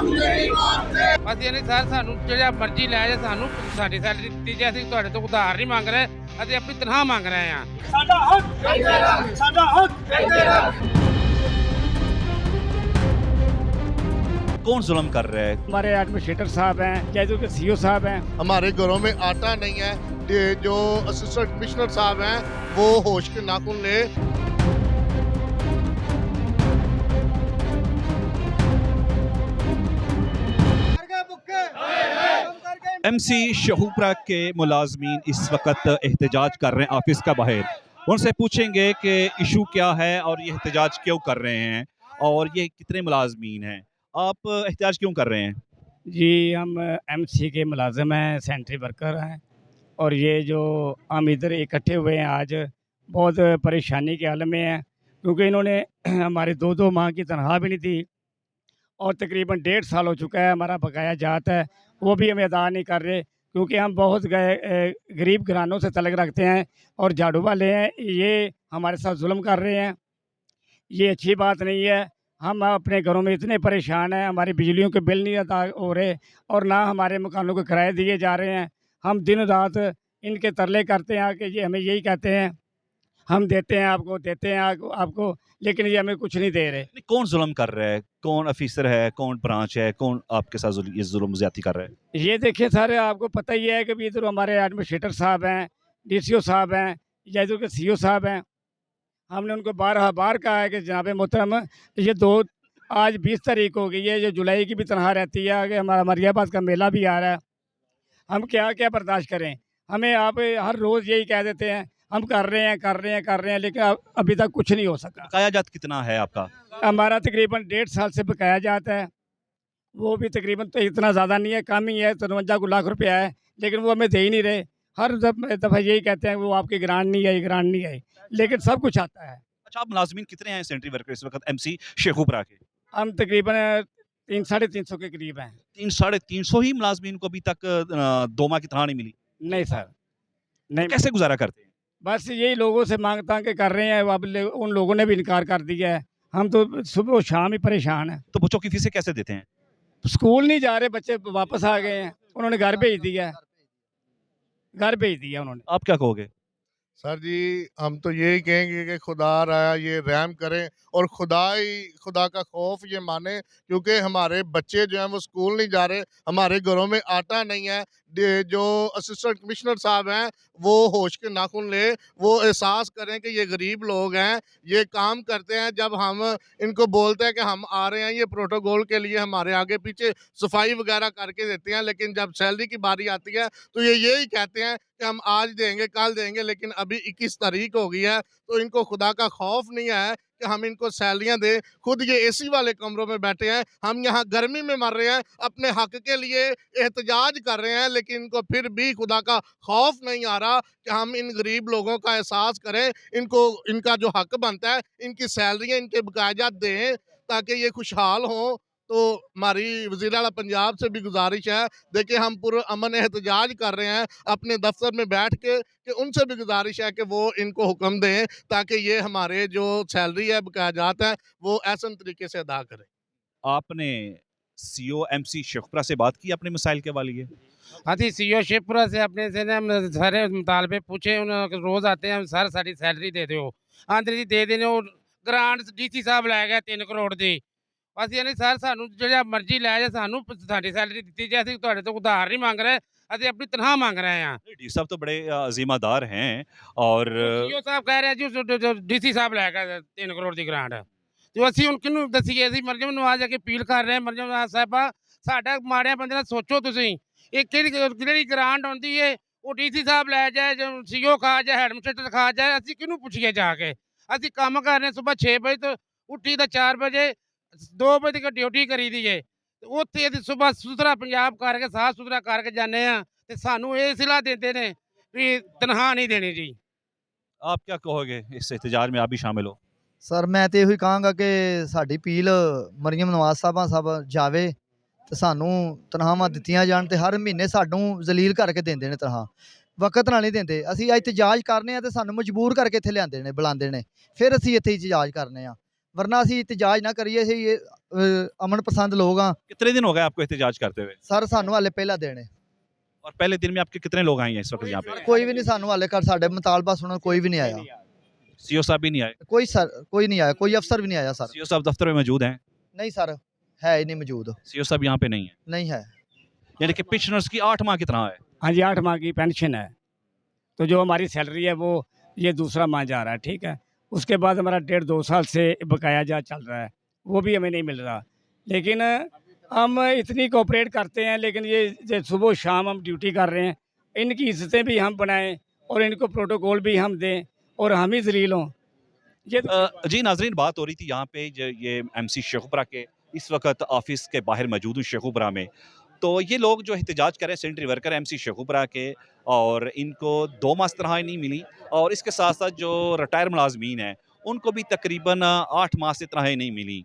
ਅਸੀਂ ਨਹੀਂ ਸਰ ਸਾਨੂੰ ਜਿਹੜਾ ਮਰਜ਼ੀ ਲੈ ਜਾ ਸਾਨੂੰ ਸਾਡੀ ਸੈਲਰੀ ਦਿੱਤੀ ਜੇ ਅਸੀਂ ਤੁਹਾਡੇ ਤੋਂ ਉਧਾਰ ਨਹੀਂ ਮੰਗ ਰਹੇ ਅਸੀਂ ਆਪਣੀ ਤਨਖਾਹ ਮੰਗ ਰਹੇ ਹਾਂ ਸਾਡਾ ਹੱਕ ਸਾਡਾ ਹੱਕ कौन जुल्म कर रहा है? हमारे एडमिनिस्ट्रेटर साहब हैं, जैसे के सीईओ साहब हैं। हमारे घरों में आटा नहीं है। जो असिस्टेंट कमिश्नर साहब हैं वो होश के नाखून ले। MC शहूपुरा के मुलाजमीन इस वक्त एहतजाज कर रहे हैं ऑफिस का बाहर। उनसे पूछेंगे कि इशू क्या है और ये एहतजाज क्यों कर रहे हैं और ये कितने मुलाजमीन हैं। आप एहतजाज क्यों कर रहे हैं? जी हम MC के मुलाजिम हैं, सेंट्री वर्कर हैं और ये जो हम इधर इकट्ठे हुए हैं आज बहुत परेशानी के हाल में हैं क्योंकि इन्होंने हमारी 2-2 माह की तनख्वाह भी नहीं दी और तकरीबन 1.5 साल हो चुका है हमारा बकाया जात है वो भी हमें अदा नहीं कर रहे क्योंकि हम बहुत गरीब घरानों से तल्लुक़ रखते हैं और झाड़ू वाले हैं। ये हमारे साथ जुल्म कर रहे हैं, ये अच्छी बात नहीं है। हम अपने घरों में इतने परेशान हैं, हमारी बिजलियों के बिल नहीं अदा हो रहे और ना हमारे मकानों के किराए दिए जा रहे हैं। हम दिन रात इनके तरले करते हैं कि ये हमें यही कहते हैं हम देते हैं आपको लेकिन ये हमें कुछ नहीं दे रहे। कौन जुल्म कर रहा है? कौन अफीसर है, कौन ब्रांच है, कौन आपके साथ ये जुल्म ज्यादती कर रहा है? ये देखिए सर आपको पता ही है कि इधर हमारे एडमिनिस्ट्रेटर साहब हैं, DCO साहब हैं, जैसे के सीईओ साहब हैं। हमने उनको बार कहा है कि जनाब मोहतरम ये आज 20 तारीख हो गई है, ये जुलाई की भी तनख्वाह रहती है कि हमारा मरियाबाद का मेला भी आ रहा है, हम क्या क्या बर्दाश्त करें। हमें आप हर रोज़ यही कह देते हैं हम कर रहे हैं लेकिन अभी तक कुछ नहीं हो सका। बकाया जात कितना है आपका? हमारा तकरीबन 1.5 साल से बकाया जाता है, वो भी तकरीबन तो इतना ज़्यादा नहीं है, कम ही है, 53 लाख रुपया है लेकिन वो हमें दे ही नहीं रहे। हर दफ़ा यही कहते हैं वो आपकी ग्रांट नहीं आई लेकिन सब कुछ आता है। अच्छा आप मुलाजमीन कितने हैं सेंट्री वर्कर इस वक्त MC शेखुपुरा के? हम तकरीबन 300-350 के करीब हैं। 300-350 ही मुलाजमीन को अभी तक 2 माह की तनख्वाह नहीं मिली? नहीं सर नहीं। कैसे गुजारा करते हैं? बस यही लोगों से मांग तांग के कर रहे हैं, अब उन लोगों ने भी इनकार कर दिया है। हम तो सुबह और शाम ही परेशान हैं। तो बच्चों की फीसें कैसे देते हैं? स्कूल नहीं जा रहे बच्चे, वापस आ गए हैं, उन्होंने घर भेज दिया उन्होंने। आप क्या कहोगे? सर जी हम तो यही कहेंगे कि खुदा रहा ये रहम करें और खुदा का खौफ ये माने क्योंकि हमारे बच्चे जो हैं वो स्कूल नहीं जा रहे, हमारे घरों में आटा नहीं है। जो असिस्टेंट कमिश्नर साहब हैं वो होश के नाखून ले, वो एहसास करें कि ये गरीब लोग हैं, ये काम करते हैं। जब हम इनको बोलते हैं कि हम आ रहे हैं ये प्रोटोकॉल के लिए हमारे आगे पीछे सफाई वगैरह करके देते हैं, लेकिन जब सैलरी की बारी आती है तो ये यही कहते हैं कि हम आज देंगे कल देंगे, लेकिन अभी 21 तारीख हो गई है तो इनको खुदा का खौफ नहीं है कि हम इनको सैलरियां दें। खुद ये AC वाले कमरों में बैठे हैं, हम यहाँ गर्मी में मर रहे हैं, अपने हक के लिए एहतजाज कर रहे हैं, लेकिन इनको फिर भी खुदा का खौफ नहीं आ रहा कि हम इन गरीब लोगों का एहसास करें, इनको इनका जो हक बनता है इनकी सैलरियां इनके बकायाजात दें ताकि ये खुशहाल हों। तो हमारी वज़ीर आला पंजाब से भी गुजारिश है, देखिए हम पुरअमन एहतजाज कर रहे हैं अपने दफ्तर में बैठ के, कि उनसे भी गुजारिश है कि वो इनको हुक्म दें ताकि ये हमारे जो सैलरी है बकायाजात है वो ऐसे तरीके से अदा करें। आपने CEO MC शेखुपुरा से बात की अपने मसाइल के वाली? हाँ जी CEO शेखपुरा से अपने से ना सारे मुतालबे पूछे, उन्होंने रोज़ आते हैं सर साड़ी सैलरी दे दो, आंध्र जी दे देने ग्रांट DC साहब लै गए 3 करोड़ की। ਅਸੀਂ ਨਹੀਂ ਸਰ ਸਾਨੂੰ ਜਿਹੜਾ ਮਰਜ਼ੀ ਲੈ ਜਾ ਸਾਨੂੰ ਸਾਡੀ ਸੈਲਰੀ ਦਿੱਤੀ ਜੇ ਅਸੀਂ ਤੁਹਾਡੇ ਤੋਂ ਉਧਾਰ ਨਹੀਂ ਮੰਗ ਰਹੇ ਅਸੀਂ ਆਪਣੀ ਤਨਖਾਹ ਮੰਗ ਰਹੇ ਹਾਂ। डी साहब तो बड़े जिम्मेदार हैं और CEO ਸਾਹਿਬ ਕਹਿ ਰਿਹਾ ਜੀ DC ਸਾਹਿਬ ਲੈ ਕੇ 3 ਕਰੋੜ ਦੀ ਗ੍ਰਾਂਟ ਜੋ ਅਸੀਂ ਹੁਣ ਕਿਹਨੂੰ ਦੱਸੀਏ। ਅਸੀਂ ਮਰਜਮ ਨਵਾਜ਼ ਜਾ ਕੇ ਅਪੀਲ ਕਰ ਰਹੇ ਹਾਂ, ਮਰਜਮ ਨਵਾਜ਼ ਸਾਹਿਬਾ ਸਾਡਾ ਮਾੜਿਆਂ ਬੰਦੇ ਦਾ ਸੋਚੋ ਤੁਸੀਂ। ਇਹ ਕਿਹੜੀ ਗ੍ਰਾਂਟ ਆਉਂਦੀ ਏ ਉਹ DC ਸਾਹਿਬ ਲੈ ਜਾਏ, ਜੋ CEO ਖਾ ਜਾਏ, ਹੈਡਮਿਨਿਸਟ੍ਰੇਟਰ ਖਾ ਜਾਏ, ਅਸੀਂ ਕਿਹਨੂੰ ਪੁੱਛੀਏ ਜਾ ਕੇ। ਅਸੀਂ ਕੰਮ ਕਰ ਰਹੇ ਸਵੇਰ 6 ਵਜੇ ਤੋਂ ਉੱਠੀ ਦਾ 4 ਵਜੇ 2 ਵਜੇ ਤੱਕ ਡਿਊਟੀ ਕਰੀ ਦੀ ਏ, ਉੱਥੇ ਅਸੀਂ ਸਵੇਰ ਸੁਥਰਾ ਪੰਜਾਬ ਕਰਕੇ ਸਾਫ ਸੁਥਰਾ ਕਰਕੇ ਜਾਂਦੇ ਆ ਤੇ ਸਾਨੂੰ ਇਹ ਸਿਲਾ ਦਿੰਦੇ ਨੇ ਵੀ ਤਨਖਾਹ ਨਹੀਂ ਦੇਣੀ ਜੀ। आप क्या कहोगे इस एहतजाज में? आप भी शामिल हो? ਸਰ ਮੈਂ ਤੇ ਇਹੋ ਹੀ ਕਹਾਂਗਾ ਕਿ ਸਾਡੀ ਅਪੀਲ ਮਰੀਮ ਨਵਾਜ਼ ਸਾਹਿਬ ਜਾਵੇ ਤੇ ਸਾਨੂੰ ਤਨਖਾਹਾਂ ਦਿੱਤੀਆਂ ਜਾਣ ਤੇ ਹਰ ਮਹੀਨੇ ਸਾਨੂੰ ਜ਼ਲੀਲ ਕਰਕੇ ਦਿੰਦੇ ਨੇ ਤਨਖਾਹ, ਵਕਤ ਨਾਲ ਨਹੀਂ ਦਿੰਦੇ। ਅਸੀਂ ਇhtਜਾਜ ਕਰਨੇ ਆ ਤੇ ਸਾਨੂੰ ਮਜਬੂਰ ਕਰਕੇ ਇੱਥੇ ਲਿਆਂਦੇ ਨੇ, ਬੁਲਾਉਂਦੇ ਨੇ, ਫਿਰ ਅਸੀਂ ਇੱਥੇ ਇhtਜਾਜ ਕਰਨੇ ਆ, ਵਰਨਾ ਅਸੀਂ ਇhtਜਾਜ ਨਾ ਕਰੀਏ ਅਸੀਂ ਅਮਨ ਪਸੰਦ ਲੋਕ ਆ कितने दिन हो गए आपको एहतजाज करते हुए? ਸਰ ਸਾਨੂੰ ਹਾਲੇ ਪਹਿਲਾ ਦੇਣੇ और पहले दिन में आपके कितने लोग आए हैं इस वक्त यहाँ पे? ਕੋਈ ਵੀ ਨਹੀਂ ਸਾਨੂੰ ਹਾਲੇ ਕਰ ਸਾਡੇ ਮੁਤਾਲਬਾ ਸੁਣਨ ਕੋਈ ਵੀ ਨਹੀਂ ਆਇਆ सीओ साहब भी नहीं आए? ਕੋਈ ਨਹੀਂ ਆਇਆ ਕੋਈ ਅਫਸਰ ਵੀ ਨਹੀਂ ਆਇਆ ਸਰ सीओ साहब दफ्तर में मौजूद हैं? ਨਹੀਂ ਸਰ ਹੈ ਹੀ ਨਹੀਂ ਮੌਜੂਦ सीओ साहब यहाँ पे नहीं है, नहीं है यानी कि पेंशनर्स की 8 माह की तरह है। हाँ जी 8 माह की पेंशन है। तो जो हमारी सैलरी है वो ये दूसरा माह जा रहा है, ठीक है। उसके बाद हमारा 1.5-2 साल से बकाया जा चल रहा है, वो भी हमें नहीं मिल रहा। लेकिन हम इतनी कोऑपरेट करते हैं, लेकिन ये सुबह शाम हम ड्यूटी कर रहे हैं, इनकी इज्जतें भी हम बनाएं और इनको प्रोटोकॉल भी हम दें और हम ही जलील हों। ये तो जी नाजरीन, बात हो रही थी यहाँ पे ये एमसी शेखुपुरा के इस वक्त ऑफिस के बाहर मौजूद हूँ शेखुपुरा में। तो ये लोग जो एहतजाज करें सैनिटरी वर्कर एमसी शेखुपुरा के, और इनको 2 माह तनख्वाही नहीं मिली, और इसके साथ साथ जो रिटायर मुलाजमीन हैं उनको भी तकरीबन 8 माह से तनख्वाही नहीं मिली।